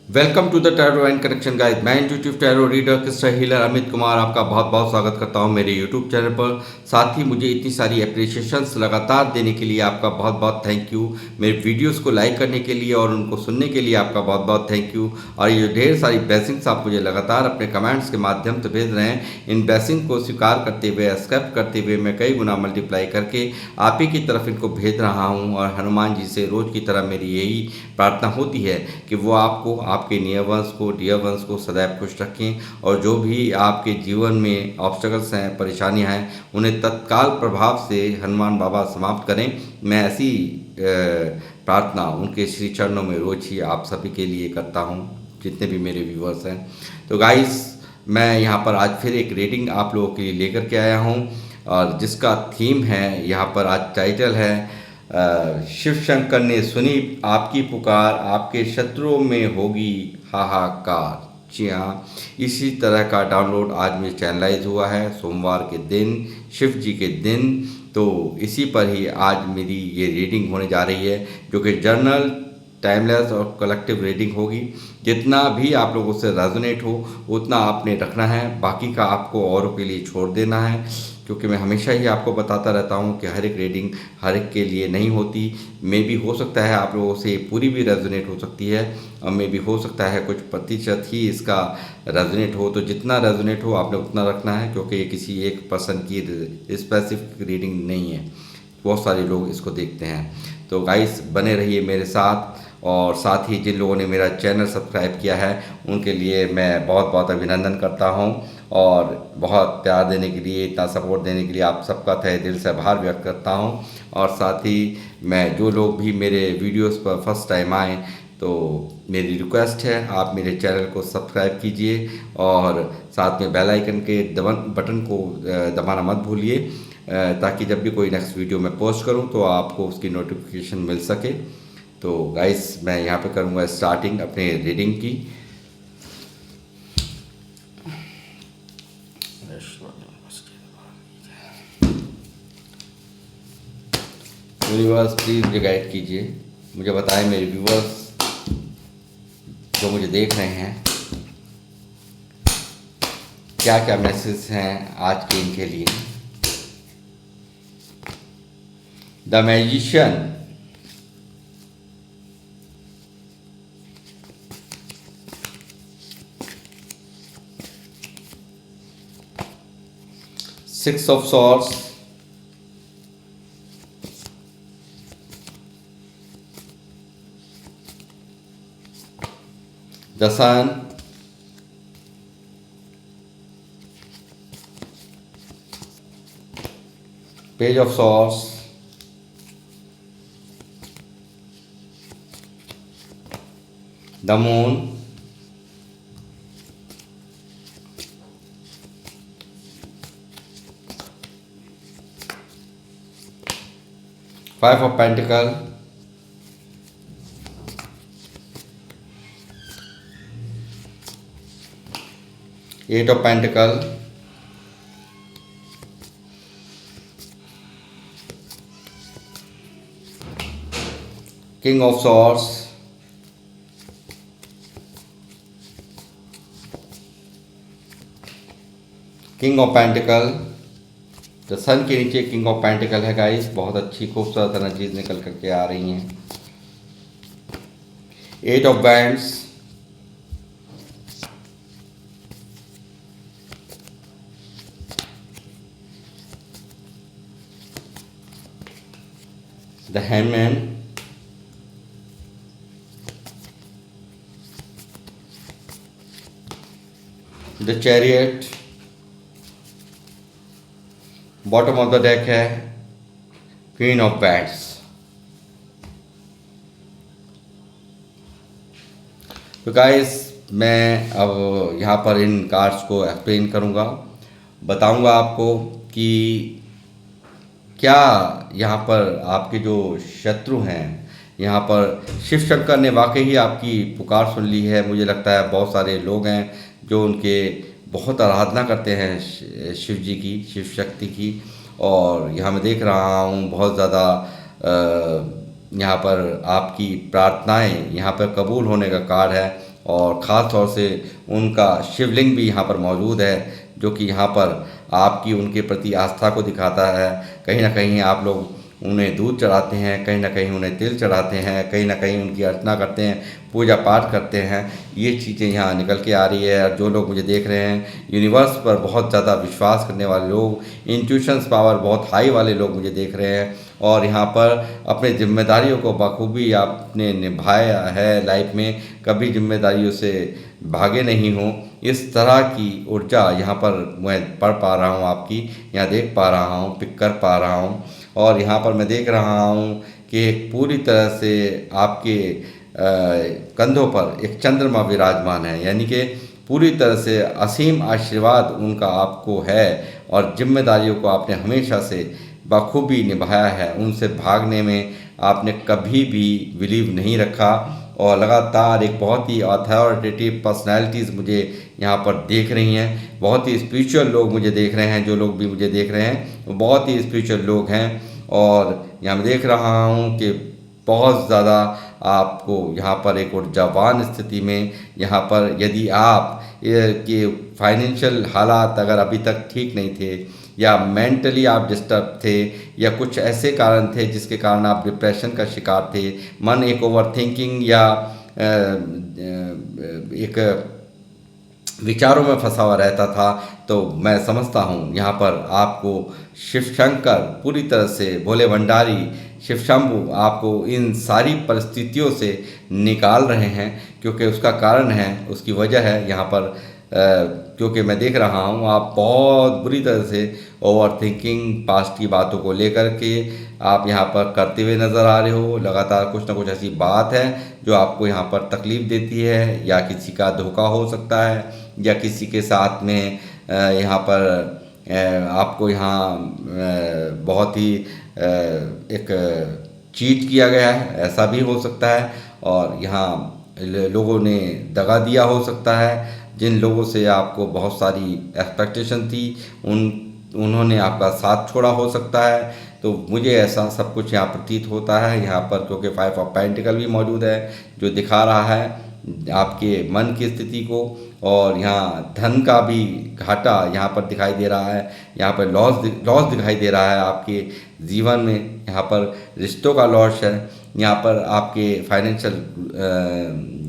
Welcome to the tarot and connection guide. मैं intuitive tarot reader crystal healer Amit Kumar आपका बहुत बहुत स्वागत करता हूं मेरे यूट्यूब चैनल पर। साथ ही मुझे इतनी सारी अप्रिशिएशंस लगातार देने के लिए आपका बहुत बहुत थैंक यू। मेरे वीडियोस को लाइक करने के लिए और उनको सुनने के लिए आपका बहुत बहुत थैंक यू। और ये ढेर सारी ब्लेसिंग्स आप मुझे लगातार अपने कमेंट्स के माध्यम से भेज रहे हैं, इन ब्लेसिंग को स्वीकार करते हुए, एक्सेप्ट करते हुए मैं कई गुना मल्टीप्लाई करके आप ही की तरफ इनको भेज रहा हूँ। और हनुमान जी से रोज़ की तरह मेरी यही प्रार्थना होती है कि वो आपको, आपके नियर वंश को, डियर वंश को सदैव खुश रखें और जो भी आपके जीवन में ऑब्स्टेकल्स हैं, परेशानियां हैं, उन्हें तत्काल प्रभाव से हनुमान बाबा समाप्त करें। मैं ऐसी प्रार्थना उनके श्री चरणों में रोज ही आप सभी के लिए करता हूं, जितने भी मेरे व्यूअर्स हैं। तो गाइस, मैं यहाँ पर आज फिर एक रीडिंग आप लोगों के लिए लेकर के आया हूँ और जिसका थीम है, यहाँ पर आज टाइटल है शिव शंकर ने सुनी आपकी पुकार, आपके शत्रुओं में होगी हाहाकार। जी हाँ, इसी तरह का डाउनलोड आज में चैनलाइज हुआ है सोमवार के दिन, शिव जी के दिन। तो इसी पर ही आज मेरी ये रीडिंग होने जा रही है, जो कि जर्नल, टाइमलेस और कलेक्टिव रीडिंग होगी। जितना भी आप लोगों से रेजोनेट हो उतना आपने रखना है, बाकी का आपको औरों के लिए छोड़ देना है। क्योंकि मैं हमेशा ही आपको बताता रहता हूँ कि हर एक रीडिंग हर एक के लिए नहीं होती। मे भी हो सकता है आप लोगों से पूरी भी रेजोनेट हो सकती है, और मे भी हो सकता है कुछ प्रतिशत ही इसका रेजोनेट हो। तो जितना रेजोनेट हो आपने उतना रखना है, क्योंकि ये किसी एक पर्सन की स्पेसिफिक रीडिंग नहीं है, बहुत सारे लोग इसको देखते हैं। तो गाइस, बने रहिए मेरे साथ। और साथ ही जिन लोगों ने मेरा चैनल सब्सक्राइब किया है उनके लिए मैं बहुत बहुत अभिनंदन करता हूं, और बहुत प्यार देने के लिए, इतना सपोर्ट देने के लिए आप सबका तहे दिल से आभार व्यक्त करता हूं। और साथ ही मैं, जो लोग भी मेरे वीडियोस पर फर्स्ट टाइम आए, तो मेरी रिक्वेस्ट है आप मेरे चैनल को सब्सक्राइब कीजिए और साथ में बेल आइकन के बटन को दबाना मत भूलिए, ताकि जब भी कोई नेक्स्ट वीडियो मैं पोस्ट करूं तो आपको उसकी नोटिफिकेशन मिल सके। तो गाइस, मैं यहाँ पे करूँगा स्टार्टिंग अपने रीडिंग की। यूनिवर्स प्लीज़ गाइड कीजिए, मुझे बताएं मेरे व्यूवर्स जो मुझे देख रहे हैं, क्या क्या मैसेज हैं आज के इनके लिए। The magician, 6 of Swords, the Sun, Page of Swords, the Moon, Five of Pentacles, Eight of Pentacles, King of Swords, King of Pentacles। तो सन के नीचे किंग ऑफ पेंटिकल है गाइस, बहुत अच्छी खूबसूरत एनर्जीज निकल करके आ रही हैं। Eight of wands, the hangman, the chariot. Bottom of the deck है क्वीन ऑफ बैंड्स। तो गाइस, मैं अब यहाँ पर इन कार्ड्स को एक्सप्लेन करूँगा, बताऊँगा आपको कि क्या यहाँ पर आपके जो शत्रु हैं, यहाँ पर शिव शंकर ने वाकई ही आपकी पुकार सुन ली है। मुझे लगता है बहुत सारे लोग हैं जो उनके बहुत आराधना करते हैं शिव जी की, शिव शक्ति की। और यहाँ मैं देख रहा हूँ बहुत ज़्यादा यहाँ पर आपकी प्रार्थनाएं यहाँ पर कबूल होने का कार्ड है। और ख़ास तौर से उनका शिवलिंग भी यहाँ पर मौजूद है, जो कि यहाँ पर आपकी उनके प्रति आस्था को दिखाता है। कहीं ना कहीं आप लोग उन्हें दूध चढ़ाते हैं, कहीं ना कहीं उन्हें तिल चढ़ाते हैं, कहीं ना कहीं उनकी अर्चना करते हैं, पूजा पाठ करते हैं। ये चीज़ें यहाँ निकल के आ रही है। और जो लोग मुझे देख रहे हैं, यूनिवर्स पर बहुत ज़्यादा विश्वास करने वाले लोग, इंट्यूशंस पावर बहुत हाई वाले लोग मुझे देख रहे हैं, और यहाँ पर अपने जिम्मेदारियों को बखूबी आपने निभाया है लाइफ में, कभी जिम्मेदारियों से भागे नहीं हो। इस तरह की ऊर्जा यहाँ पर मैं पढ़ पा रहा हूँ, आपकी यहाँ देख पा रहा हूँ, पिक कर पा रहा हूँ। और यहाँ पर मैं देख रहा हूँ कि एक पूरी तरह से आपके कंधों पर एक चंद्रमा विराजमान है, यानी कि पूरी तरह से असीम आशीर्वाद उनका आपको है, और जिम्मेदारियों को आपने हमेशा से बखूबी निभाया है। उनसे भागने में आपने कभी भी बिलीव नहीं रखा, और लगातार एक बहुत ही अथॉरिटेटिव पर्सनैलिटीज़ मुझे यहाँ पर देख रही हैं। बहुत ही स्पिरिचुअल लोग मुझे देख रहे हैं। जो लोग भी मुझे देख रहे हैं वो बहुत ही स्पिरिचुअल लोग हैं। और यहाँ मैं देख रहा हूँ कि बहुत ज़्यादा आपको यहाँ पर एक ऊर्जावान स्थिति में, यहाँ पर यदि आप के फाइनेंशियल हालात अगर अभी तक ठीक नहीं थे, या मेंटली आप डिस्टर्ब थे, या कुछ ऐसे कारण थे जिसके कारण आप डिप्रेशन का शिकार थे, मन एक ओवर थिंकिंग या एक विचारों में फंसा हुआ रहता था, तो मैं समझता हूँ यहाँ पर आपको शिव शंकर पूरी तरह से, भोले भंडारी शिव शंभु आपको इन सारी परिस्थितियों से निकाल रहे हैं। क्योंकि उसका कारण है, उसकी वजह है यहाँ पर, क्योंकि मैं देख रहा हूँ आप बहुत बुरी तरह से ओवर थिंकिंग पास्ट की बातों को लेकर के आप यहाँ पर करते हुए नज़र आ रहे हो। लगातार कुछ ना कुछ ऐसी बात है जो आपको यहाँ पर तकलीफ़ देती है, या किसी का धोखा हो सकता है, या किसी के साथ में यहाँ पर आपको यहाँ बहुत ही एक चीट किया गया है, ऐसा भी हो सकता है। और यहाँ लोगों ने दगा दिया हो सकता है। जिन लोगों से आपको बहुत सारी एक्सपेक्टेशन थी, उन्होंने आपका साथ छोड़ा हो सकता है। तो मुझे ऐसा सब कुछ यहाँ प्रतीत होता है यहाँ पर, क्योंकि 5 ऑफ पेंटिकल भी मौजूद है जो दिखा रहा है आपके मन की स्थिति को। और यहाँ धन का भी घाटा यहाँ पर दिखाई दे रहा है, यहाँ पर लॉस दिखाई दे रहा है आपके जीवन में। यहाँ पर रिश्तों का लॉस है, यहाँ पर आपके फाइनेंशियल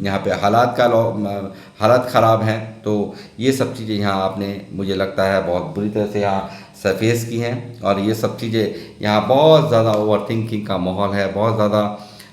यहाँ पे हालात ख़राब हैं। तो ये सब चीज़ें यहाँ आपने, मुझे लगता है, बहुत बुरी तरह से यहाँ सरफेस की हैं। और ये सब चीज़ें यहाँ बहुत ज़्यादा ओवर थिंकिंग का माहौल है, बहुत ज़्यादा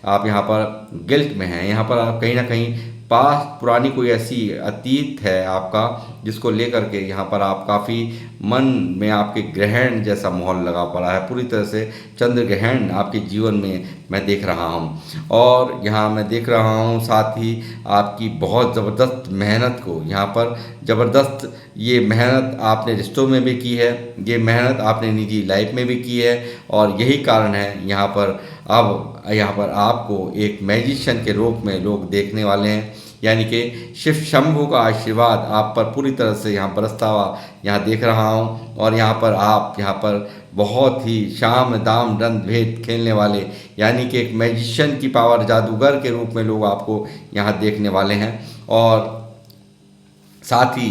आप यहाँ पर गिल्ट में हैं। यहाँ पर आप कहीं ना कहीं पास पुरानी कोई ऐसी अतीत है आपका, जिसको लेकर के यहाँ पर आप काफ़ी मन में आपके ग्रहण जैसा माहौल लगा पड़ा है। पूरी तरह से चंद्र ग्रहण आपके जीवन में मैं देख रहा हूँ। और यहाँ मैं देख रहा हूँ साथ ही आपकी बहुत ज़बरदस्त मेहनत को, यहाँ पर ज़बरदस्त ये मेहनत आपने रिश्तों में भी की है, ये मेहनत आपने निजी लाइफ में भी की है। और यही कारण है यहाँ पर आपको एक मैजिशियन के रूप में लोग देखने वाले हैं, यानी कि शिव शंभु का आशीर्वाद आप पर पूरी तरह से यहाँ बरसता हुआ यहाँ देख रहा हूँ। और यहाँ पर आप यहाँ पर बहुत ही शाम दाम दंड भेद खेलने वाले, यानी कि एक मैजिशियन की पावर, जादूगर के रूप में लोग आपको यहाँ देखने वाले हैं। और साथ ही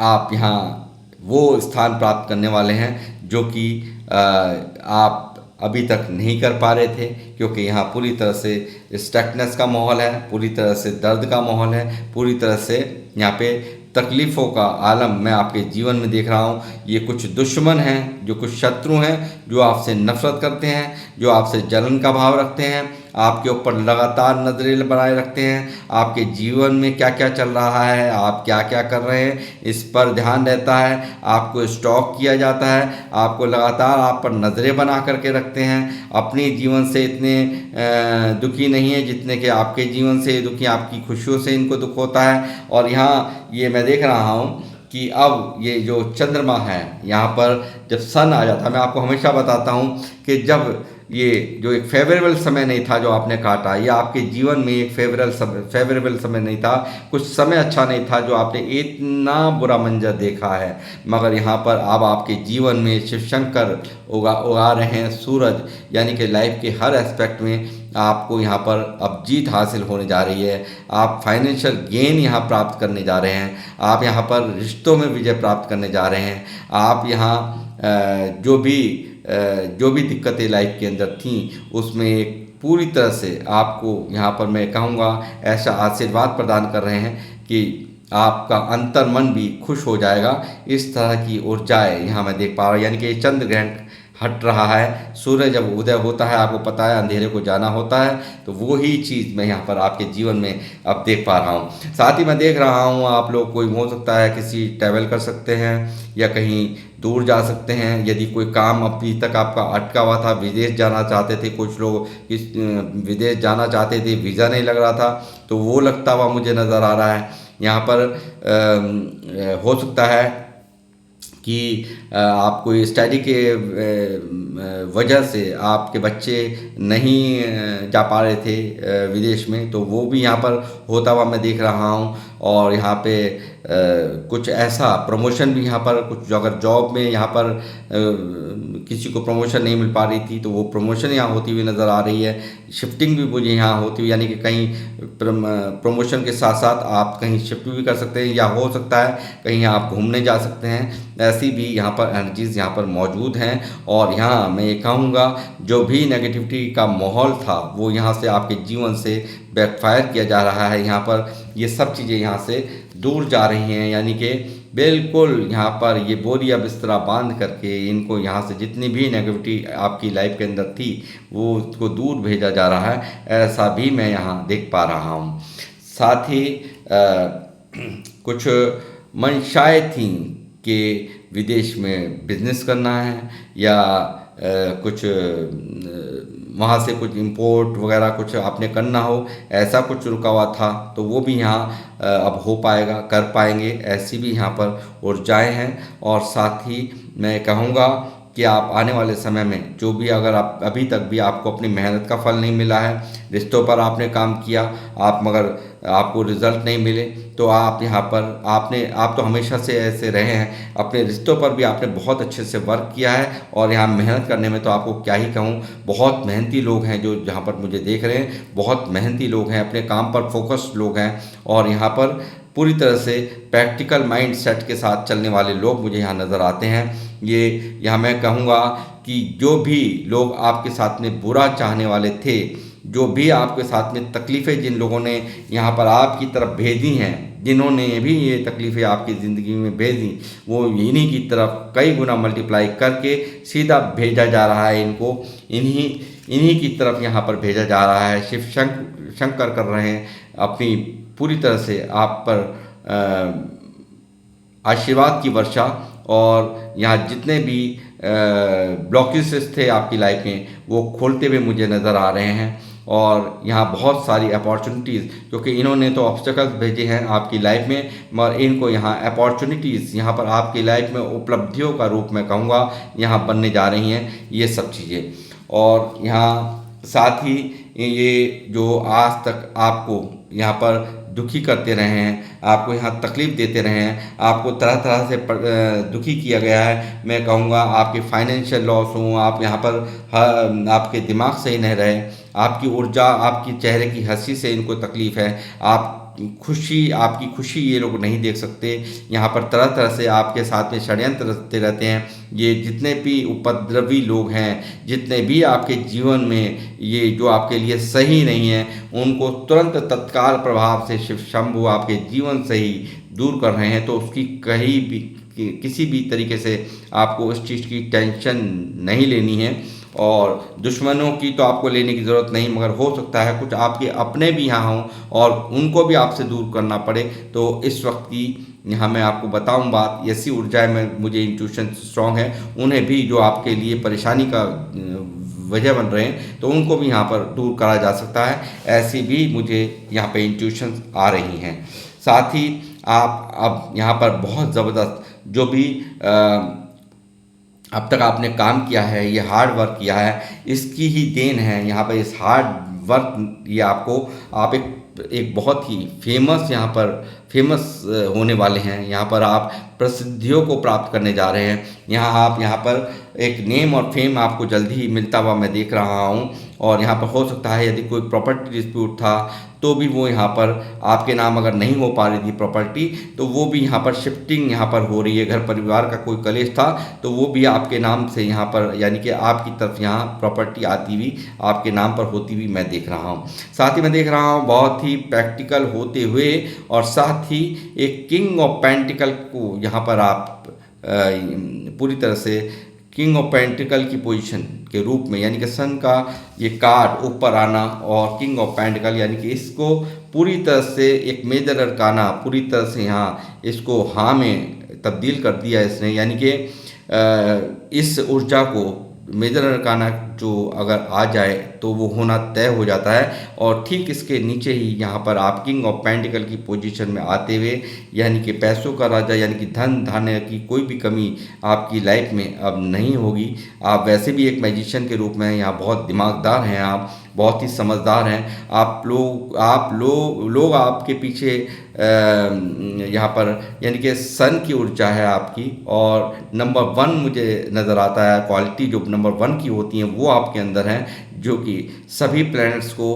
आप यहाँ वो स्थान प्राप्त करने वाले हैं जो कि आप अभी तक नहीं कर पा रहे थे, क्योंकि यहाँ पूरी तरह से स्टकनेस का माहौल है, पूरी तरह से दर्द का माहौल है, पूरी तरह से यहाँ पे तकलीफ़ों का आलम मैं आपके जीवन में देख रहा हूँ। ये कुछ दुश्मन हैं, जो कुछ शत्रु हैं, जो आपसे नफरत करते हैं, जो आपसे जलन का भाव रखते हैं, आपके ऊपर लगातार नजरें बनाए रखते हैं। आपके जीवन में क्या क्या चल रहा है, आप क्या क्या कर रहे हैं, इस पर ध्यान रहता है। आपको स्टॉक किया जाता है, आपको लगातार आप पर नज़रें बना करके रखते हैं। अपने जीवन से इतने दुखी नहीं है जितने कि आपके जीवन से दुखी, आपकी खुशियों से इनको दुख होता है। और यहाँ ये मैं देख रहा हूँ कि अब ये जो चंद्रमा है, यहाँ पर जब सन आ जाता है, मैं आपको हमेशा बताता हूँ कि जब ये जो एक फेवरेबल समय नहीं था जो आपने काटा, या आपके जीवन में एक फेवरेबल समय नहीं था, कुछ समय अच्छा नहीं था जो आपने इतना बुरा मंजर देखा है, मगर यहाँ पर अब आपके जीवन में शिव शंकर उगा रहे हैं सूरज, यानी कि लाइफ के हर एस्पेक्ट में आपको यहाँ पर अब जीत हासिल होने जा रही है। आप फाइनेंशियल गेन यहाँ प्राप्त करने जा रहे हैं। आप यहाँ पर रिश्तों में विजय प्राप्त करने जा रहे हैं। आप यहाँ जो भी दिक्कतें लाइफ के अंदर थीं उसमें एक पूरी तरह से आपको यहाँ पर मैं कहूँगा ऐसा आशीर्वाद प्रदान कर रहे हैं कि आपका अंतर मन भी खुश हो जाएगा। इस तरह की ऊर्जाएं यहाँ मैं देख पा रहा हूँ, यानी कि चंद्र ग्रहण हट रहा है। सूर्य जब उदय होता है, आपको पता है अंधेरे को जाना होता है, तो वो ही चीज़ मैं यहाँ पर आपके जीवन में अब देख पा रहा हूँ। साथ ही मैं देख रहा हूँ आप लोग कोई हो सकता है किसी ट्रैवल कर सकते हैं या कहीं दूर जा सकते हैं। यदि कोई काम अभी तक आपका अटका हुआ था, विदेश जाना चाहते थे, कुछ लोग विदेश जाना चाहते थे, वीज़ा नहीं लग रहा था, तो वो लगता हुआ मुझे नज़र आ रहा है। यहाँ पर हो सकता है कि आपको स्टडी के वजह से आपके बच्चे नहीं जा पा रहे थे विदेश में, तो वो भी यहाँ पर होता हुआ मैं देख रहा हूँ। और यहाँ पे कुछ ऐसा प्रमोशन भी यहाँ पर कुछ अगर जॉब में यहाँ पर किसी को प्रमोशन नहीं मिल पा रही थी तो वो प्रमोशन यहाँ होती हुई नज़र आ रही है। शिफ्टिंग भी मुझे यहाँ होती हुई, यानी कि कहीं प्रमोशन के साथ साथ आप कहीं शिफ्ट भी कर सकते हैं या हो सकता है कहीं आप घूमने जा सकते हैं। ऐसी भी यहाँ पर एनर्जीज़ यहाँ पर मौजूद हैं। और यहाँ मैं ये कहूँगा जो भी नेगेटिविटी का माहौल था वो यहाँ से आपके जीवन से बैकफायर किया जा रहा है। यहाँ पर ये सब चीज़ें यहाँ से दूर जा रही हैं, यानी कि बिल्कुल यहाँ पर ये बोरिया बिस्तरा बांध करके इनको यहाँ से जितनी भी नेगेटिविटी आपकी लाइफ के अंदर थी वो उसको दूर भेजा जा रहा है। ऐसा भी मैं यहाँ देख पा रहा हूँ। साथ ही कुछ मंशाएं थीं कि विदेश में बिजनेस करना है या कुछ वहाँ से कुछ इंपोर्ट वगैरह कुछ आपने करना हो, ऐसा कुछ रुका हुआ था, तो वो भी यहाँ अब हो पाएगा, कर पाएंगे। ऐसी भी यहाँ पर ऊर्जाएं हैं। और साथ ही मैं कहूँगा कि आप आने वाले समय में जो भी अगर आप अभी तक भी आपको अपनी मेहनत का फल नहीं मिला है, रिश्तों पर आपने काम किया आप मगर आपको रिज़ल्ट नहीं मिले, तो आप यहाँ पर आप तो हमेशा से ऐसे रहे हैं, अपने रिश्तों पर भी आपने बहुत अच्छे से वर्क किया है। और यहाँ मेहनत करने में तो आपको क्या ही कहूँ, बहुत मेहनती लोग हैं जो जहाँ पर मुझे देख रहे हैं, बहुत मेहनती लोग हैं, अपने काम पर फोकस्ड लोग हैं और यहाँ पर पूरी तरह से प्रैक्टिकल माइंड सेट के साथ चलने वाले लोग मुझे यहाँ नज़र आते हैं। ये यहाँ मैं कहूँगा कि जो भी लोग आपके साथ में बुरा चाहने वाले थे, जो भी आपके साथ में तकलीफ़ें जिन लोगों ने यहाँ पर आपकी तरफ भेजी हैं, जिन्होंने भी ये तकलीफ़ें आपकी ज़िंदगी में भेजी, वो इन्हीं की तरफ कई गुना मल्टीप्लाई करके सीधा भेजा जा रहा है। इनको इन्हीं की तरफ यहाँ पर भेजा जा रहा है। शिव शंकर कर रहे हैं अपनी पूरी तरह से आप पर आशीर्वाद की वर्षा। और यहाँ जितने भी ब्लॉकेजेस थे आपकी लाइफ में वो खोलते हुए मुझे नज़र आ रहे हैं। और यहाँ बहुत सारी अपॉर्चुनिटीज़, क्योंकि इन्होंने तो ऑब्स्टेकल्स भेजे हैं आपकी लाइफ में, मगर इनको यहाँ अपॉर्चुनिटीज़ यहाँ पर आपकी लाइफ में उपलब्धियों का रूप में कहूँगा यहाँ बनने जा रही हैं ये सब चीज़ें। और यहाँ साथ ही ये जो आज तक आपको यहाँ पर दुखी करते रहे हैं, आपको यहाँ तकलीफ़ देते रहे हैं, आपको तरह तरह से दुखी किया गया है, मैं कहूँगा आपके फाइनेंशियल लॉस हों, आप यहाँ पर आपके दिमाग सही नहीं रहे, आपकी ऊर्जा, आपकी चेहरे की हंसी से इनको तकलीफ़ है, आपकी खुशी ये लोग नहीं देख सकते। यहाँ पर तरह तरह से आपके साथ में षड्यंत्र रचते रहते हैं। ये जितने भी उपद्रवी लोग हैं, जितने भी आपके जीवन में ये जो आपके लिए सही नहीं है, उनको तुरंत तत्काल प्रभाव से शिव शंभु आपके जीवन से ही दूर कर रहे हैं। तो उसकी कहीं भी किसी भी तरीके से आपको उस चीज़ की टेंशन नहीं लेनी है। और दुश्मनों की तो आपको लेने की ज़रूरत नहीं, मगर हो सकता है कुछ आपके अपने भी यहाँ हों और उनको भी आपसे दूर करना पड़े। तो इस वक्त की यहाँ मैं आपको बताऊँ बात, ऐसी ऊर्जाएं में मुझे इंट्यूशन स्ट्रॉन्ग है, उन्हें भी जो आपके लिए परेशानी का वजह बन रहे हैं तो उनको भी यहाँ पर दूर करा जा सकता है। ऐसी भी मुझे यहाँ पे इंट्यूशन आ रही हैं। साथ ही आप अब यहाँ पर बहुत ज़बरदस्त जो भी अब तक आपने काम किया है, ये हार्ड वर्क किया है, इसकी ही देन है। यहाँ पर इस हार्ड वर्क ये आपको आप एक बहुत ही फेमस होने वाले हैं। यहाँ पर आप प्रसिद्धियों को प्राप्त करने जा रहे हैं। यहाँ आप यहाँ पर एक नेम और फेम आपको जल्दी ही मिलता हुआ मैं देख रहा हूँ। और यहाँ पर हो सकता है यदि कोई प्रॉपर्टी डिस्प्यूट था तो भी वो यहाँ पर आपके नाम अगर नहीं हो पा रही थी प्रॉपर्टी, तो वो भी यहाँ पर शिफ्टिंग यहाँ पर हो रही है। घर परिवार का कोई कलेश था तो वो भी आपके नाम से यहाँ पर, यानी कि आपकी तरफ यहाँ प्रॉपर्टी आती हुई आपके नाम पर होती हुई मैं देख रहा हूँ। साथ ही मैं देख रहा हूँ बहुत ही प्रैक्टिकल होते हुए, और साथ ही एक किंग ऑफ पेंटिकल को यहाँ पर आप पूरी तरह से किंग ऑफ पेंटिकल की पोजीशन के रूप में, यानी कि सन का ये कार्ड ऊपर आना और किंग ऑफ पेंटिकल, यानी कि इसको पूरी तरह से एक मेजर अरकाना पूरी तरह से यहाँ इसको हाँ में तब्दील कर दिया इसने। यानी कि इस ऊर्जा को मेजर अरकाना जो अगर आ जाए तो वो होना तय हो जाता है। और ठीक इसके नीचे ही यहाँ पर आप किंग ऑफ पेंटिकल की पोजीशन में आते हुए, यानी कि पैसों का राजा, यानी कि धन धान्य की कोई भी कमी आपकी लाइफ में अब नहीं होगी। आप वैसे भी एक मैजिशियन के रूप में यहाँ बहुत दिमागदार हैं, आप बहुत ही समझदार हैं। लोग आपके पीछे यहाँ पर, यानी कि सन की ऊर्जा है आपकी, और नंबर 1 मुझे नज़र आता है क्वालिटी जो नंबर 1 की होती हैं वो आपके अंदर है, जो कि सभी प्लैनेट्स को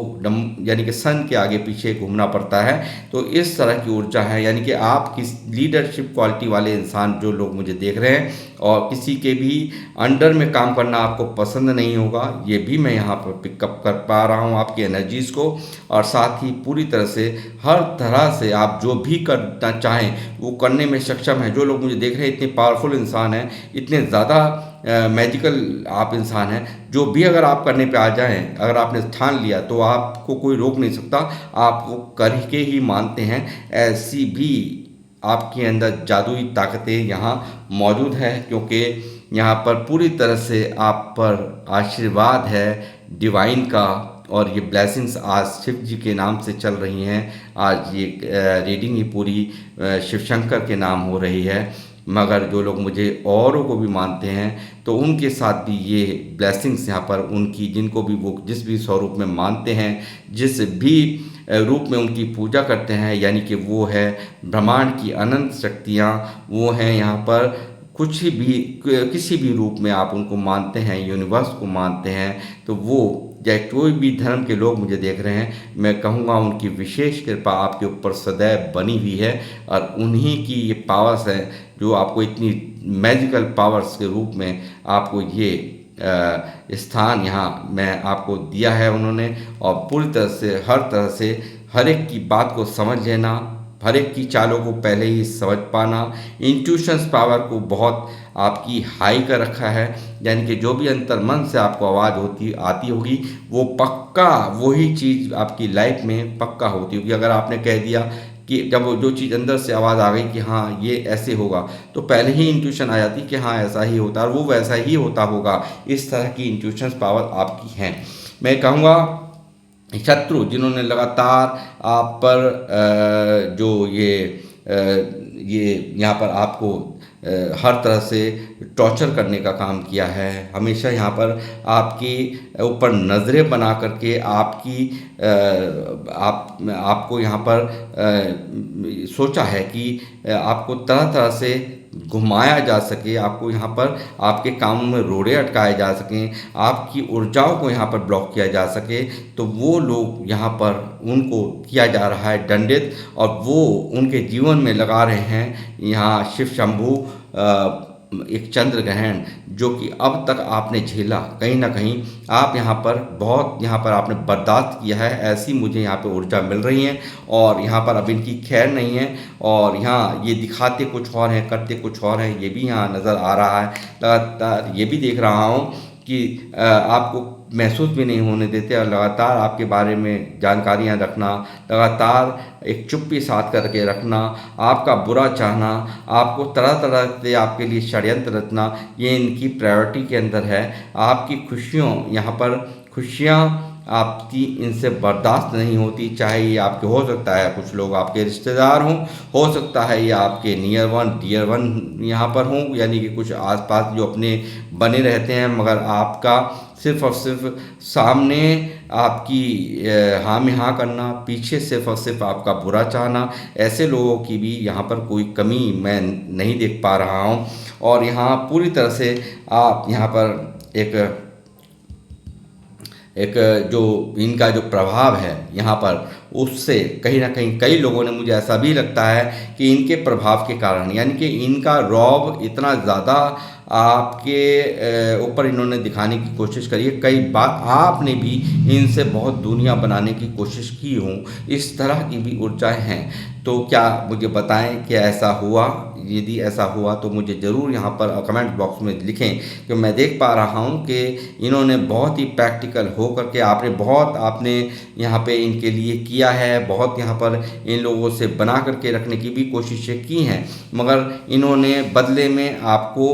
यानी कि सन के आगे पीछे घूमना पड़ता है। तो इस तरह की ऊर्जा है, यानी कि आप किस लीडरशिप क्वालिटी वाले इंसान जो लोग मुझे देख रहे हैं, और किसी के भी अंडर में काम करना आपको पसंद नहीं होगा, ये भी मैं यहाँ पर पिकअप कर पा रहा हूँ आपकी एनर्जीज़ को। और साथ ही पूरी तरह से हर तरह से आप जो भी करना चाहें वो करने में सक्षम हैं। जो लोग मुझे देख रहे हैं इतने पावरफुल इंसान हैं, इतने ज़्यादा मैजिकल आप इंसान हैं, जो भी अगर आप करने पे आ जाएं, अगर आपने ठान लिया तो आपको कोई रोक नहीं सकता, आप वो करके ही मानते हैं। ऐसी भी आपके अंदर जादुई ताकतें यहाँ मौजूद है, क्योंकि यहाँ पर पूरी तरह से आप पर आशीर्वाद है डिवाइन का। और ये ब्लेसिंग्स आज शिव जी के नाम से चल रही हैं। आज ये रीडिंग ही पूरी शिव शंकर के नाम हो रही है। मगर जो लोग मुझे औरों को भी मानते हैं तो उनके साथ भी ये ब्लेसिंग्स यहाँ पर उनकी, जिनको भी वो जिस भी स्वरूप में मानते हैं, जिस भी रूप में उनकी पूजा करते हैं, यानी कि वो है ब्रह्मांड की अनंत शक्तियाँ, वो हैं यहाँ पर कुछ भी किसी भी रूप में आप उनको मानते हैं, यूनिवर्स को मानते हैं, तो वो चाहे कोई भी धर्म के लोग मुझे देख रहे हैं, मैं कहूँगा उनकी विशेष कृपा आपके ऊपर सदैव बनी हुई है। और उन्हीं की ये पावर्स हैं जो आपको इतनी मैजिकल पावर्स के रूप में आपको ये स्थान यहाँ मैं आपको दिया है उन्होंने। और पूरी तरह से हर तरह से हर एक की बात को समझ लेना, हर एक की चालों को पहले ही समझ पाना, इंट्यूशंस पावर को बहुत आपकी हाई कर रखा है। यानी कि जो भी अंतर मन से आपको आवाज़ आती होगी वो पक्का वही चीज़ आपकी लाइफ में पक्का होती होगी। अगर आपने कह दिया कि जब वो जो चीज़ अंदर से आवाज़ आ गई कि हाँ ये ऐसे होगा, तो पहले ही इंट्यूशन आ जाती कि हाँ ऐसा ही होता है और वो वैसा ही होता होगा। इस तरह की इंट्यूशंस पावर आपकी हैं। मैं कहूँगा शत्रु जिन्होंने लगातार आप पर जो ये यहाँ पर आपको हर तरह से टॉर्चर करने का काम किया है, हमेशा यहाँ पर आपके ऊपर नज़रें बना करके आपको यहाँ पर सोचा है कि आपको तरह तरह से घुमाया जा सके, आपको यहाँ पर आपके कामों में रोड़े अटकाए जा सकें, आपकी ऊर्जाओं को यहाँ पर ब्लॉक किया जा सके। तो वो लोग यहाँ पर उनको किया जा रहा है दंडित, और वो उनके जीवन में लगा रहे हैं यहाँ शिव शंभू एक चंद्र ग्रहण, जो कि अब तक आपने झेला, कहीं ना कहीं आप यहाँ पर आपने बर्दाश्त किया है। ऐसी मुझे यहाँ पे ऊर्जा मिल रही है और यहाँ पर अब इनकी खैर नहीं है। और यहाँ ये दिखाते कुछ और हैं, करते कुछ और हैं, ये भी यहाँ नज़र आ रहा है। लगातार ये भी देख रहा हूँ कि आपको महसूस भी नहीं होने देते और लगातार आपके बारे में जानकारियाँ रखना, लगातार एक चुप्पी साध करके रखना, आपका बुरा चाहना, आपको तरह तरह से आपके लिए षड्यंत्र रचना, ये इनकी प्रायोरिटी के अंदर है। आपकी खुशियों यहाँ पर खुशियाँ आपकी इनसे बर्दाश्त नहीं होती, चाहे ये आपके हो सकता है कुछ लोग आपके रिश्तेदार हों, हो सकता है ये आपके नियर वन डियर वन यहाँ पर हों, यानी कि कुछ आसपास जो अपने बने रहते हैं, मगर आपका सिर्फ़ और सिर्फ सामने आपकी हाँ में हाँ करना, पीछे सिर्फ़ और सिर्फ आपका बुरा चाहना, ऐसे लोगों की भी यहाँ पर कोई कमी मैं नहीं देख पा रहा हूँ। और यहाँ पूरी तरह से आप यहाँ पर एक एक जो इनका जो प्रभाव है यहाँ पर, उससे कहीं ना कहीं कई लोगों ने, मुझे ऐसा भी लगता है कि इनके प्रभाव के कारण, यानी कि इनका रौब इतना ज़्यादा आपके ऊपर इन्होंने दिखाने की कोशिश करी है, कई बार आपने भी इनसे बहुत दुनिया बनाने की कोशिश की हो, इस तरह की भी ऊर्जाएं हैं। तो क्या मुझे बताएं कि ऐसा हुआ? यदि ऐसा हुआ तो मुझे ज़रूर यहाँ पर कमेंट बॉक्स में लिखें, कि मैं देख पा रहा हूँ कि इन्होंने बहुत ही प्रैक्टिकल हो करके आपने यहाँ पे इनके लिए किया है, बहुत यहाँ पर इन लोगों से बना करके रखने की भी कोशिशें की हैं, मगर इन्होंने बदले में आपको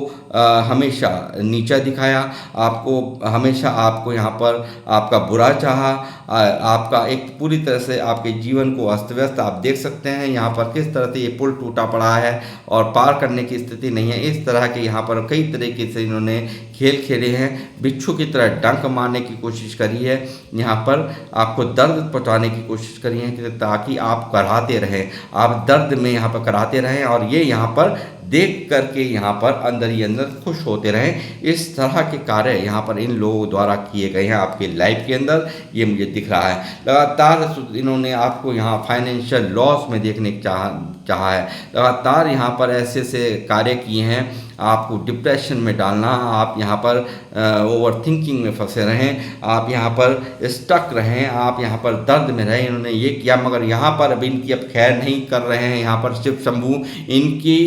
हमेशा नीचा दिखाया, आपको हमेशा आपको यहाँ पर आपका बुरा चाहा, आपका एक पूरी तरह से आपके जीवन को अस्त व्यस्त आप देख सकते हैं यहाँ पर किस तरह से ये पुल टूटा पड़ा है और पार करने की स्थिति नहीं है। इस तरह के यहाँ पर कई तरीके से इन्होंने खेल खेले हैं, बिच्छू की तरह डंक मारने की कोशिश करी है, यहाँ पर आपको दर्द पहुँचाने की कोशिश करी है, ताकि आप कराहते रहें, आप दर्द में यहाँ पर कराहते रहें और ये यहाँ पर देख करके यहाँ पर अंदर ही अंदर खुश होते रहें। इस तरह के कार्य यहाँ पर इन लोगों द्वारा किए गए हैं आपके लाइफ के अंदर, ये मुझे दिख रहा है। लगातार इन्होंने आपको यहाँ फाइनेंशियल लॉस में देखने चाहा है, लगातार यहाँ पर ऐसे ऐसे कार्य किए हैं, आपको डिप्रेशन में डालना, आप यहाँ पर ओवर थिंकिंग में फंसे रहें, आप यहाँ पर स्टक रहें, आप यहाँ पर दर्द में रहें। इन्होंने ये किया, मगर यहाँ पर अब इनकी अब खैर नहीं कर रहे हैं। यहाँ पर शिव शंभू इनकी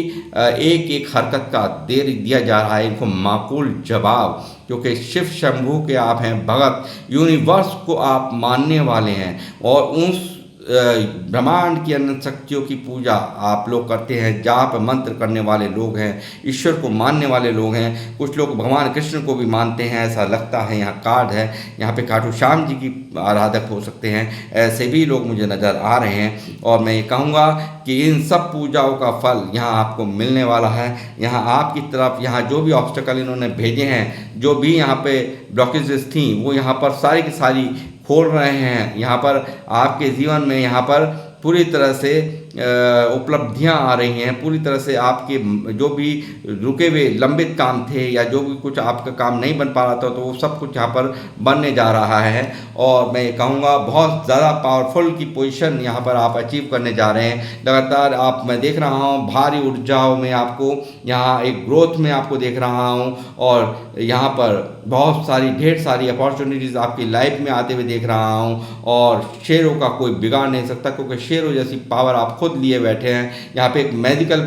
एक एक हरकत का दिया जा रहा है इनको माकूल जवाब, क्योंकि शिव शंभू के आप हैं भगत, यूनिवर्स को आप मानने वाले हैं और उस ब्रह्मांड की अनंत शक्तियों की पूजा आप लोग करते हैं, जाप मंत्र करने वाले लोग हैं, ईश्वर को मानने वाले लोग हैं। कुछ लोग भगवान कृष्ण को भी मानते हैं, ऐसा लगता है। यहाँ कार्ड है, यहाँ पे खाटू श्याम जी की आराधक हो सकते हैं, ऐसे भी लोग मुझे नज़र आ रहे हैं। और मैं ये कहूँगा कि इन सब पूजाओं का फल यहाँ आपको मिलने वाला है। यहाँ आपकी तरफ यहाँ जो भी ऑब्स्टेकल इन्होंने भेजे हैं, जो भी यहाँ पे ब्लॉकेजेस थी, वो यहाँ पर सारी की सारी खोल रहे हैं। यहाँ पर आपके जीवन में यहाँ पर पूरी तरह से उपलब्धियां आ रही हैं, पूरी तरह से आपके जो भी रुके हुए लंबित काम थे या जो भी कुछ आपका काम नहीं बन पा रहा था, तो वो सब कुछ यहाँ पर बनने जा रहा है। और मैं ये कहूँगा बहुत ज़्यादा पावरफुल की पोजीशन यहाँ पर आप अचीव करने जा रहे हैं। लगातार मैं देख रहा हूँ भारी ऊर्जाओं में आपको यहाँ एक ग्रोथ में आपको देख रहा हूँ, और यहाँ पर बहुत सारी ढेर सारी अपॉर्चुनिटीज़ आपकी लाइफ में आते हुए देख रहा हूँ। और शेरों का कोई बिगाड़ नहीं सकता, क्योंकि शेरों जैसी पावर आप खुद लिए बैठे हैं। यहाँ पे एक मेडिकल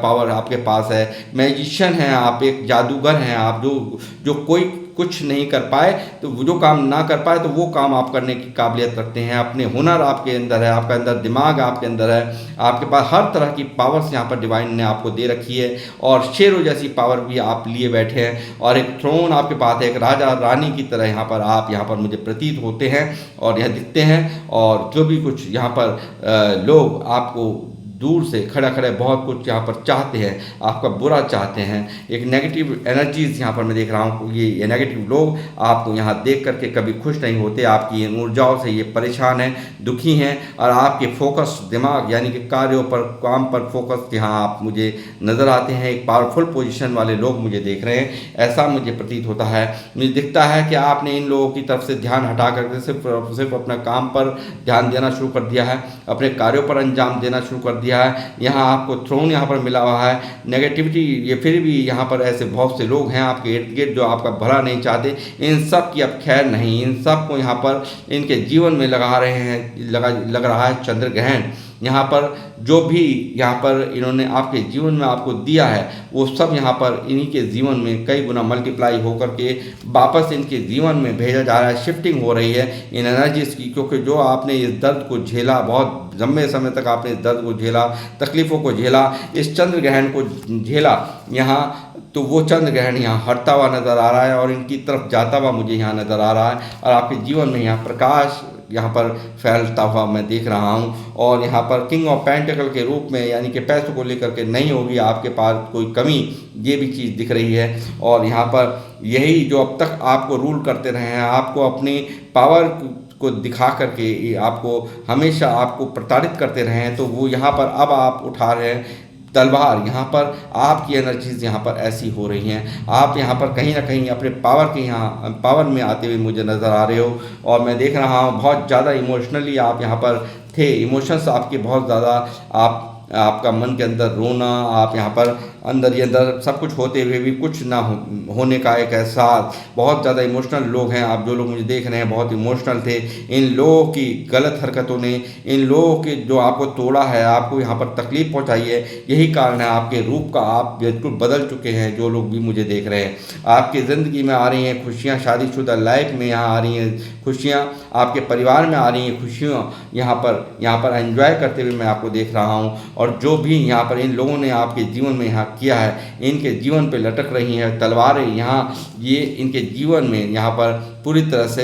पावर आपके पास है, मैजिशियन हैं आप, एक जादूगर हैं आप, जो कोई कुछ नहीं कर पाए, तो जो काम ना कर पाए तो वो काम आप करने की काबिलियत रखते हैं। अपने हुनर आपके अंदर है, आपके अंदर दिमाग आपके अंदर है, आपके पास हर तरह की पावर्स यहाँ पर डिवाइन ने आपको दे रखी है। और शेरों जैसी पावर भी आप लिए बैठे हैं, और एक थ्रोन आपके पास है, एक राजा रानी की तरह यहाँ पर आप यहाँ पर मुझे प्रतीत होते हैं और यह दिखते हैं। और जो भी कुछ यहाँ पर लोग आपको दूर से खड़े खड़े बहुत कुछ यहाँ पर चाहते हैं, आपका बुरा चाहते हैं, एक नेगेटिव एनर्जीज यहाँ पर मैं देख रहा हूँ। ये नेगेटिव लोग आपको यहाँ देख करके कभी खुश नहीं होते, आपकी इन ऊर्जाओं से ये परेशान हैं, दुखी हैं, और आपके फोकस दिमाग यानी कि कार्यों पर, काम पर फोकस यहाँ आप मुझे नज़र आते हैं। एक पावरफुल पोजीशन वाले लोग मुझे देख रहे हैं, ऐसा मुझे प्रतीत होता है। मुझे दिखता है कि आपने इन लोगों की तरफ से ध्यान हटा करके सिर्फ अपना काम पर ध्यान देना शुरू कर दिया है, अपने कार्यों पर अंजाम देना शुरू कर दिया है। यहाँ आपको थ्रोन यहाँ पर मिला हुआ है। नेगेटिविटी ये फिर भी यहाँ पर ऐसे बहुत से लोग हैं आपके इर्द गिर्द जो आपका भला नहीं चाहते, इन सब की अब खैर नहीं। इन सब को यहाँ पर इनके जीवन में लगा रहे हैं, लग रहा है चंद्र ग्रहण। यहाँ पर जो भी यहाँ पर इन्होंने आपके जीवन में आपको दिया है, वो सब यहाँ पर इन्हीं के जीवन में कई गुना मल्टीप्लाई होकर के वापस इनके जीवन में भेजा जा रहा है। शिफ्टिंग हो रही है इन एनर्जीज की, क्योंकि जो आपने इस दर्द को झेला, बहुत लंबे समय तक आपने इस दर्द को झेला, तकलीफ़ों को झेला, इस चंद्र ग्रहण को झेला यहाँ, तो वो चंद्र ग्रहण यहाँ हटता हुआ नज़र आ रहा है और इनकी तरफ जाता हुआ मुझे यहाँ नज़र आ रहा है। और आपके जीवन में यहाँ प्रकाश यहाँ पर फैलता हुआ मैं देख रहा हूँ। और यहाँ पर किंग ऑफ पेंटिकल के रूप में, यानी कि पैसों को लेकर के नहीं होगी आपके पास कोई कमी, ये भी चीज़ दिख रही है। और यहाँ पर यही जो अब तक आपको रूल करते रहे हैं, आपको अपनी पावर को दिखा करके आपको हमेशा आपको प्रताड़ित करते रहे हैं, तो वो यहाँ पर अब आप उठा रहे हैं तलवार। यहाँ पर आपकी एनर्जीज यहाँ पर ऐसी हो रही हैं, आप यहाँ पर कहीं ना कहीं अपने पावर के यहाँ पावर में आते हुए मुझे नज़र आ रहे हो। और मैं देख रहा हूँ बहुत ज़्यादा इमोशनली आप यहाँ पर थे, इमोशंस आपके बहुत ज़्यादा, आपका मन के अंदर रोना, आप यहाँ पर अंदर ही अंदर सब कुछ होते हुए भी कुछ ना होने का एक एहसास। बहुत ज़्यादा इमोशनल लोग हैं आप, जो लोग मुझे देख रहे हैं बहुत इमोशनल थे। इन लोगों की गलत हरकतों ने, इन लोगों के जो आपको तोड़ा है, आपको यहाँ पर तकलीफ़ पहुँचाई है, यही कारण है आपके रूप का आप बिल्कुल बदल चुके हैं। जो लोग भी मुझे देख रहे हैं, आपकी ज़िंदगी में आ रही हैं खुशियाँ, शादीशुदा लाइफ में यहाँ आ रही हैं खुशियाँ, आपके परिवार में आ रही हैं खुशियाँ, यहाँ पर एंजॉय करते हुए मैं आपको देख रहा हूँ। और जो भी यहाँ पर इन लोगों ने आपके जीवन में यहाँ किया है, इनके जीवन पे लटक रही हैं तलवारें यहाँ, ये इनके जीवन में यहाँ पर पूरी तरह से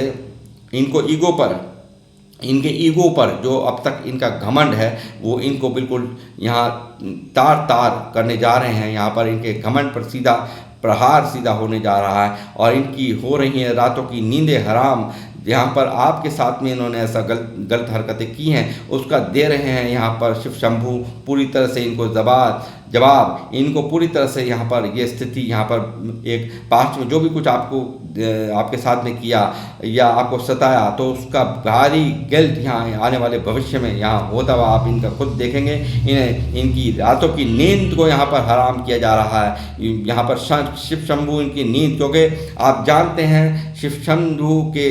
इनके ईगो पर जो अब तक इनका घमंड है, वो इनको बिल्कुल यहाँ तार तार करने जा रहे हैं। यहाँ पर इनके घमंड पर सीधा प्रहार सीधा होने जा रहा है और इनकी हो रही हैं रातों की नींदें हराम। यहाँ पर आपके साथ में इन्होंने ऐसा गलत हरकतें की हैं, उसका दे रहे हैं यहाँ पर शिव शंभू पूरी तरह से इनको जवाब इनको पूरी तरह से यहाँ पर ये स्थिति, यहाँ पर एक पास्ट में जो भी कुछ आपके साथ में किया या आपको सताया, तो उसका भारी गिल्ट यहाँ आने वाले भविष्य में यहाँ होता हुआ आप इनका खुद देखेंगे। इनकी रातों की नींद को यहाँ पर हराम किया जा रहा है। यहाँ पर शिव शंभू इनकी नींद, क्योंकि आप जानते हैं शिव शंभू के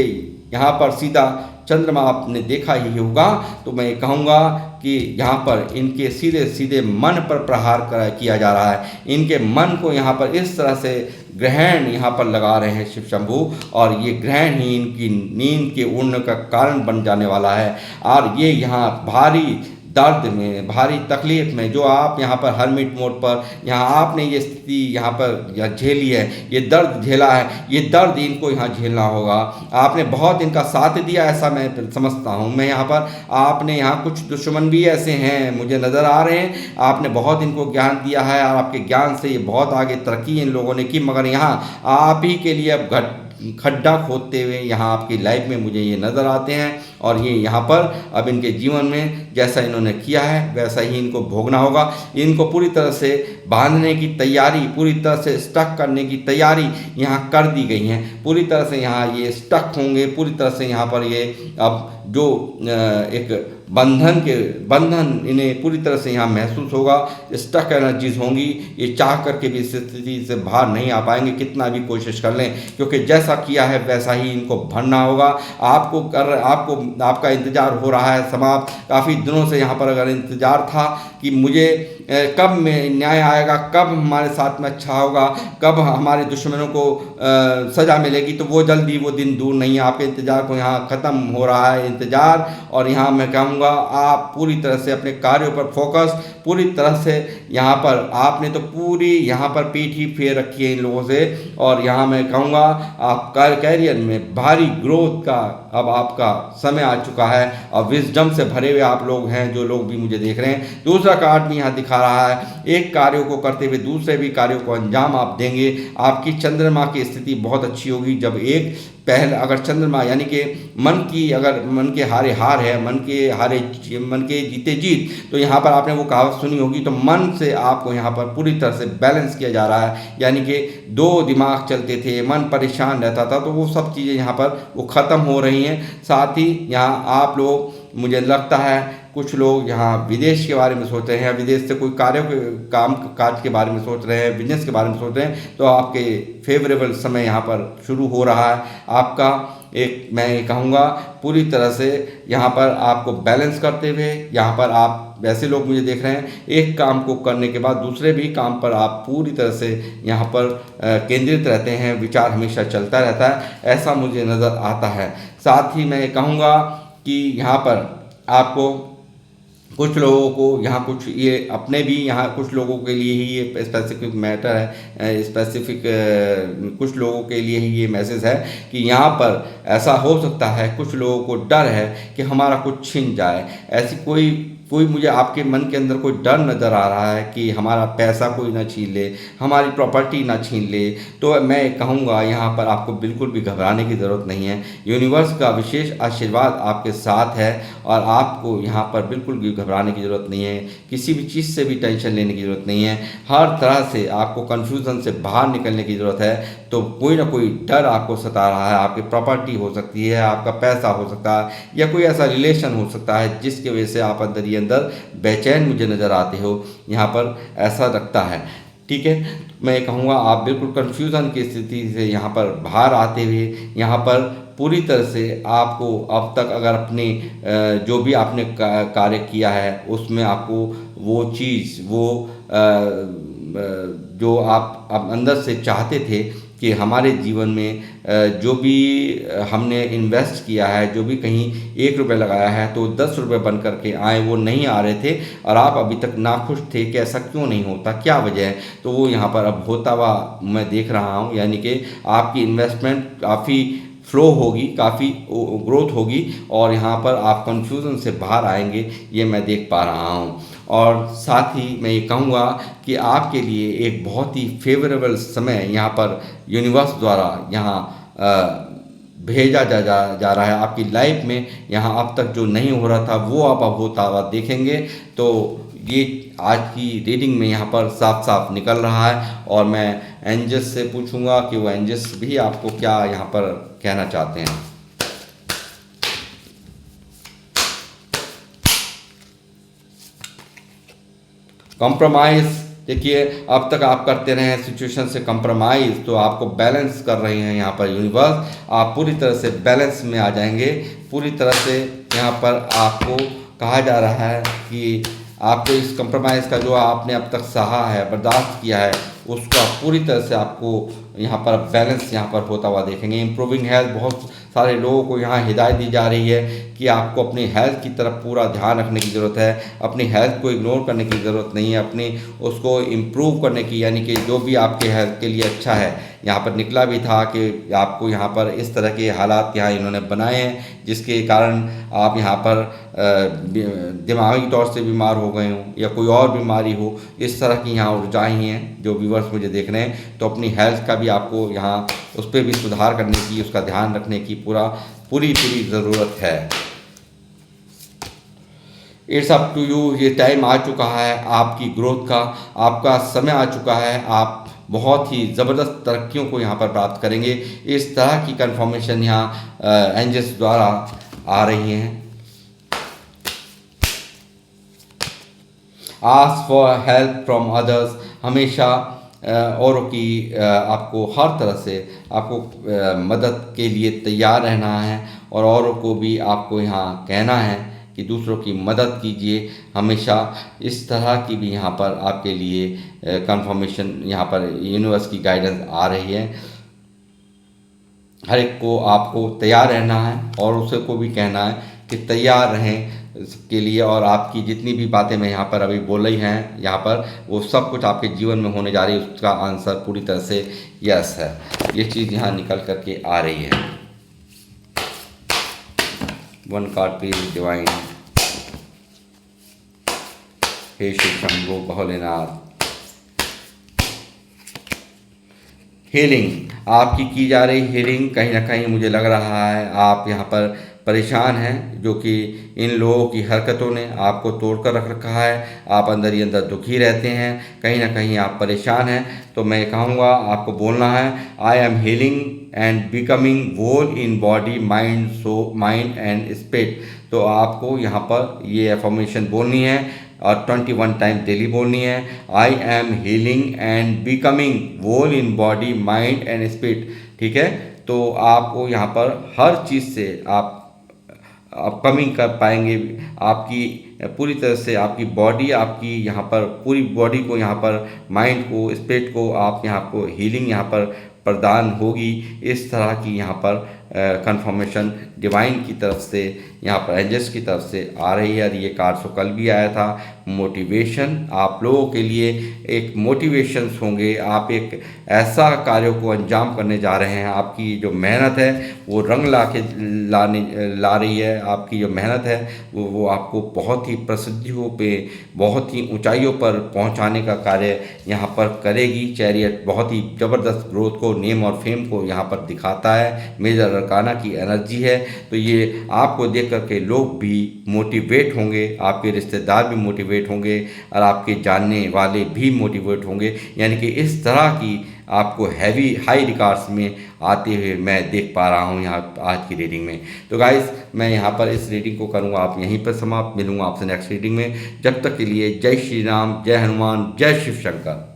यहाँ पर सीधा चंद्रमा आपने देखा ही होगा, तो मैं कहूँगा कि यहाँ पर इनके सीधे सीधे मन पर प्रहार किया जा रहा है। इनके मन को यहाँ पर इस तरह से ग्रहण यहाँ पर लगा रहे हैं शिव शंभू, और ये ग्रहण ही इनकी नींद के उड़ने का कारण बन जाने वाला है। और ये यहाँ भारी दर्द में, भारी तकलीफ में, जो आप यहाँ पर हरमिट मोड पर यहाँ आपने ये स्थिति यहाँ पर झेली है, ये दर्द झेला है, ये दर्द इनको यहाँ झेलना होगा। आपने बहुत इनका साथ दिया, ऐसा मैं समझता हूँ। मैं यहाँ पर आपने यहाँ कुछ दुश्मन भी ऐसे हैं मुझे नज़र आ रहे हैं, आपने बहुत इनको ज्ञान दिया है और आपके ज्ञान से ये बहुत आगे तरक्की इन लोगों ने की, मगर यहाँ आप ही के लिए अब खड्डा खोदते हुए यहाँ आपकी लाइफ में मुझे ये नज़र आते हैं। और ये यहाँ पर अब इनके जीवन में जैसा इन्होंने किया है वैसा ही इनको भोगना होगा। इनको पूरी तरह से बांधने की तैयारी, पूरी तरह से स्टक करने की तैयारी यहाँ कर दी गई है। पूरी तरह से यहाँ ये स्टक होंगे, पूरी तरह से यहाँ पर ये अब जो एक बंधन इन्हें पूरी तरह से यहाँ महसूस होगा, स्टक एनर्जीज होंगी। ये चाह करके भी इस स्थिति से बाहर नहीं आ पाएंगे, कितना भी कोशिश कर लें, क्योंकि जैसा किया है वैसा ही इनको भरना होगा। आपका इंतज़ार हो रहा है समाप्त। काफ़ी दिनों से यहाँ पर अगर इंतज़ार था कि मुझे कब में न्याय आएगा, कब हमारे साथ में अच्छा होगा, कब हमारे दुश्मनों को सज़ा मिलेगी, तो वो जल्दी वो दिन दूर नहीं है। आपके इंतज़ार को यहाँ ख़त्म हो रहा है इंतज़ार। और यहाँ मैं कहूँगा आप पूरी तरह से अपने कार्यों पर फोकस, पूरी तरह से यहाँ पर आपने तो पूरी यहाँ पर पीठ ही फेर रखी है इन लोगों से। और यहाँ मैं कहूँगा आप कैरियर में भारी ग्रोथ का अब आपका समय आ चुका है और विजडम से भरे हुए आप लोग हैं, जो लोग भी मुझे देख रहे हैं। दूसरा कार्ड भी यहाँ दिखा रहा है, एक कार्यों को करते हुए दूसरे भी कार्यों को अंजाम आप देंगे। आपकी चंद्रमा की स्थिति बहुत अच्छी होगी। जब एक पहले अगर चंद्रमा यानी कि मन के हारे हार है, मन के जीते जीत, तो यहाँ पर आपने वो कहावत सुनी होगी। तो मन से आपको यहाँ पर पूरी तरह से बैलेंस किया जा रहा है, यानी कि दो दिमाग चलते थे, मन परेशान रहता था, तो वो सब चीज़ें यहाँ पर वो ख़त्म हो रही हैं। साथ ही यहाँ आप लोग, मुझे लगता है कुछ लोग यहाँ विदेश के बारे में सोच रहे हैं, विदेश से कोई काज के बारे में सोच रहे हैं, बिजनेस के बारे में सोच रहे हैं, तो आपके फेवरेबल समय यहाँ पर शुरू हो रहा है आपका। एक मैं ये कहूँगा पूरी तरह से यहाँ पर आपको बैलेंस करते हुए, यहाँ पर आप वैसे लोग मुझे देख रहे हैं, एक काम को करने के बाद दूसरे भी काम पर आप पूरी तरह से यहाँ पर केंद्रित रहते हैं, विचार हमेशा चलता रहता है, ऐसा मुझे नज़र आता है। साथ ही मैं ये कहूँगा कि यहाँ पर आपको कुछ लोगों को यहाँ कुछ ये अपने भी यहाँ कुछ लोगों के लिए ही ये स्पेसिफिक मैटर है, स्पेसिफिक कुछ लोगों के लिए ही ये मैसेज है कि यहाँ पर ऐसा हो सकता है, कुछ लोगों को डर है कि हमारा कुछ छिन जाए। ऐसी कोई कोई मुझे आपके मन के अंदर कोई डर नज़र आ रहा है कि हमारा पैसा कोई ना छीन ले, हमारी प्रॉपर्टी ना छीन ले, तो मैं कहूँगा यहाँ पर आपको बिल्कुल भी घबराने की ज़रूरत नहीं है। यूनिवर्स का विशेष आशीर्वाद आपके साथ है और आपको यहाँ पर बिल्कुल भी घबराने की ज़रूरत नहीं है, किसी भी चीज़ से भी टेंशन लेने की ज़रूरत नहीं है। हर तरह से आपको कन्फ्यूज़न से बाहर निकलने की ज़रूरत है। तो कोई ना कोई डर आपको सता रहा है, आपकी प्रॉपर्टी हो सकती है, आपका पैसा हो सकता है, या कोई ऐसा रिलेशन हो सकता है जिसकी वजह से आप अंदर ही अंदर बेचैन मुझे नज़र आते हो, यहाँ पर ऐसा लगता है। ठीक है, मैं कहूँगा आप बिल्कुल कन्फ्यूज़न की स्थिति से यहाँ पर बाहर आते हुए यहाँ पर पूरी तरह से आपको अब तक अगर अपने जो भी आपने कार्य किया है उसमें आपको वो चीज़ वो जो आप अंदर से चाहते थे कि हमारे जीवन में जो भी हमने इन्वेस्ट किया है, जो भी कहीं 1 रुपये लगाया है तो 10 रुपये बन कर के आए, वो नहीं आ रहे थे और आप अभी तक नाखुश थे कि ऐसा क्यों नहीं होता, क्या वजह है, तो वो यहाँ पर अब होता हुआ मैं देख रहा हूँ। यानी कि आपकी इन्वेस्टमेंट काफ़ी फ्लो होगी, काफ़ी ग्रोथ होगी और यहाँ पर आप कन्फ्यूज़न से बाहर आएंगे, ये मैं देख पा रहा हूँ। और साथ ही मैं ये कहूँगा कि आपके लिए एक बहुत ही फेवरेबल समय यहाँ पर यूनिवर्स द्वारा यहाँ भेजा जा रहा है आपकी लाइफ में। यहाँ अब तक जो नहीं हो रहा था वो आप अब होता हुआ देखेंगे। तो ये आज की रीडिंग में यहाँ पर साफ साफ निकल रहा है और मैं एंजल्स से पूछूंगा कि वो एंजल्स भी आपको क्या यहाँ पर कहना चाहते हैं। कॉम्प्रोमाइज़, देखिए अब तक आप करते रहे हैं सिचुएशन से कॉम्प्रोमाइज़, तो आपको बैलेंस कर रहे हैं यहाँ पर यूनिवर्स। आप पूरी तरह से बैलेंस में आ जाएंगे। पूरी तरह से यहाँ पर आपको कहा जा रहा है कि आपको इस कॉम्प्रोमाइज़ का जो आपने अब तक सहा है, बर्दाश्त किया है, उसका पूरी तरह से आपको यहाँ पर बैलेंस यहाँ पर होता हुआ देखेंगे। इम्प्रूविंग हेल्थ, बहुत सारे लोगों को यहाँ हिदायत दी जा रही है कि आपको अपनी हेल्थ की तरफ पूरा ध्यान रखने की ज़रूरत है। अपनी हेल्थ को इग्नोर करने की ज़रूरत नहीं है, अपनी उसको इम्प्रूव करने की, यानी कि जो भी आपके हेल्थ के लिए अच्छा है। यहाँ पर निकला भी था कि आपको यहाँ पर इस तरह के हालात यहाँ इन्होंने बनाए हैं जिसके कारण आप यहाँ पर दिमागी तौर से बीमार हो गए हों या कोई और बीमारी हो, इस तरह की यहाँ ऊर्जाएँ हैं जो व्यूअर्स मुझे देख रहे हैं। तो अपनी हेल्थ का भी आपको यहाँ उस पर भी सुधार करने की, उसका ध्यान रखने की पूरी ज़रूरत है। इट्स अप टू यू, ये टाइम आ चुका है आपकी ग्रोथ का, आपका समय आ चुका है। आप बहुत ही ज़बरदस्त तरक्कियों को यहाँ पर प्राप्त करेंगे। इस तरह की कन्फर्मेशन यहाँ एंजल्स द्वारा आ रही हैं। Ask for help from others, हमेशा औरों की आपको हर तरह से आपको मदद के लिए तैयार रहना है और औरों को भी आपको यहाँ कहना है कि दूसरों की मदद कीजिए। हमेशा इस तरह की भी यहाँ पर आपके लिए कंफर्मेशन यहाँ पर यूनिवर्स की गाइडेंस आ रही है। हर एक को आपको तैयार रहना है और उसे को भी कहना है कि तैयार रहें इसके लिए। और आपकी जितनी भी बातें मैं यहाँ पर अभी बोल रही हैं यहाँ पर, वो सब कुछ आपके जीवन में होने जा रही है, उसका आंसर पूरी तरह से यस है। ये चीज़ यहाँ निकल करके आ रही है। 1 कार्ड प्लीज डिवाइन। हे शिव शंभो भोलेनाथ। हीलिंग आपकी की जा रही हीलिंग, कहीं ना कहीं मुझे लग रहा है आप यहाँ पर परेशान हैं, जो कि इन लोगों की हरकतों ने आपको तोड़ कर रख रखा है। आप अंदर ही अंदर दुखी रहते हैं, कहीं ना कहीं आप परेशान हैं। तो मैं कहूँगा आपको बोलना है I am healing and becoming whole in body mind and spirit. तो आपको यहाँ पर ये अफर्मेशन बोलनी है और 21 टाइम डेली बोलनी है। I am healing and becoming whole in body mind and spirit. ठीक है, तो आपको यहाँ पर हर चीज़ से आप कमिंग कर पाएंगे। आपकी पूरी तरह से आपकी बॉडी, आपकी यहाँ पर पूरी बॉडी को, यहाँ पर माइंड को, स्पिरिट को आप यहाँ को हीलिंग यहाँ पर प्रदान होगी, इस तरह की यहाँ पर कंफर्मेशन डिवाइन की तरफ से, यहाँ पर एंजल्स की तरफ से आ रही है। और ये कार्ड सो कल भी आया था, मोटिवेशन आप लोगों के लिए एक मोटिवेशंस होंगे। आप एक ऐसा कार्यों को अंजाम करने जा रहे हैं, आपकी जो मेहनत है वो रंग ला रही है। आपकी जो मेहनत है वो आपको बहुत ही प्रसिद्धियों पे, बहुत ही ऊंचाइयों पर पहुंचाने का कार्य यहाँ पर करेगी। चैरियट बहुत ही ज़बरदस्त ग्रोथ को, नेम और फेम को यहाँ पर दिखाता है, मेजर अरकाना की एनर्जी है। तो ये आपको देख करके लोग भी मोटिवेट होंगे, आपके रिश्तेदार भी मोटिवेट होंगे और आपके जानने वाले भी मोटिवेट होंगे। यानी कि इस तरह की आपको हैवी हाई रिकॉर्ड्स में आते हुए मैं देख पा रहा हूँ यहाँ आज की रीडिंग में। तो गाइस, मैं यहाँ पर इस रीडिंग को करूँगा आप यहीं पर समाप्त। मिलूँगा आपसे नेक्स्ट रीडिंग में। जब तक के लिए जय श्री राम, जय हनुमान, जय शिव शंकर।